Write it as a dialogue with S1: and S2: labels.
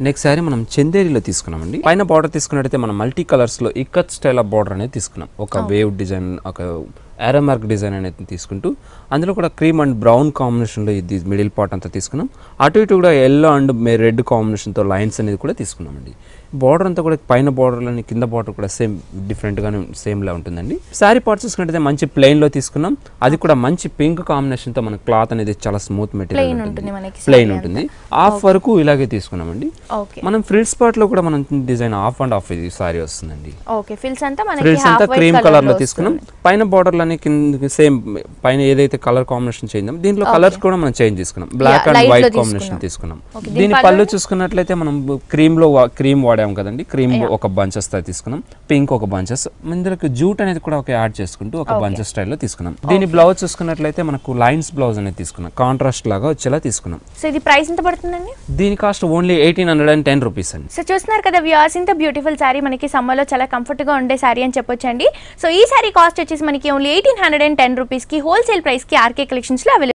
S1: Next sorry మనం చందేరిలో తీసుకున్నామండి. పైన బార్డర్ తీసుకున్నట్టయితే మనం మల్టీ కలర్స్ లో ఇక్కత్ స్టైల్ ఆఫ్ బార్డర్ అనేది తీసుకున్నాం. ఒక వేవ్ డిజైన్, ఒక ఏరో మార్క్ డిజైన్ అనేది తీసుకుంటూ అందులో కూడా క్రీమ్ అండ్ బ్రౌన్ కాంబినేషన్లో ఇది మిడిల్ పార్ట్ అంతా తీసుకున్నాం. అటు ఇటు కూడా ఎల్లో అండ్ రెడ్ కాంబినేషన్తో లైన్స్ అనేది కూడా తీసుకున్నామండి. బార్డర్ అంతా కూడా పైన బార్డర్లోని కింద బార్డర్ కూడా సేమ్ డిఫరెంట్గానే సేమ్లా ఉంటుందండి. శారీ పార్ట్ చూసుకుంటే మంచి ప్లెయిన్లో తీసుకున్నాం. అది కూడా మంచి పింక్ కాంబినేషన్తో మన క్లాత్ అనేది చాలా స్మూత్ మెటీరియల్ ఉంటుంది, ప్లెయిన్ ఉంటుంది. హాఫ్ వరకు ఇలాగే తీసుకున్నామండి. మనం ఫ్రిల్స్ పార్ట్ లో కూడా మనం డిజైన్ హాఫ్ అండ్ హాఫ్ ఇది సారీ వస్తుందండి. ఫ్రిల్స్ అంతా క్రీమ్ కలర్ లో తీసుకున్నాం. పైన బార్డర్ లోని కింద సేమ్ పైన ఏదైతే కలర్ కాంబినేషన్ చేందాం దీంట్లో కలర్స్ కూడా మనం చేంజ్ తీసుకున్నాం. బ్లాక్ అండ్ వైట్ కాంబినేషన్ తీసుకున్నాం. దీని పళ్ళు చూసుకున్నట్లయితే మనం క్రీమ్ వాడాం కదండి. క్రీమ్ ఒక బంచెస్ తీసుకున్నాం, పింక్ ఒక బంచెస్, ఇందులోకి జూట్ అనేది కూడా ఒక యాడ్ చేసుకుంటూ ఒక బంచెస్ స్టైల్లో తీసుకున్నాం. దీని బ్లౌజ్ చూసుకున్నట్లయితే మనకు లైన్స్ బ్లౌజ్ అనేది తీసుకున్నాం, కాంట్రాస్ట్ లాగా వచ్చేలా తీసుకున్నాం.
S2: సో ఇది ప్రైస్ ఎంత పడుతుందండి?
S1: దీని కాస్ట్ ఓన్లీ 1810 రూపీస్ అండి.
S2: సో చూస్తున్నారు కదా వ్యూవర్స్, ఇంత బ్యూటిఫుల్ సారీ మనకి సమ్మర్ లో చాలా కంఫర్ట్ గా ఉండే సారీ అని చెప్పొచ్చండి. సో ఈ సారీ కాస్ట్ వచ్చేసి మనకి ఓన్లీ 1810 రూపీస్ కి హోల్సేల్ ప్రైస్ కి ఆర్కే కలెక్షన్స్ లో అవైలబుల్.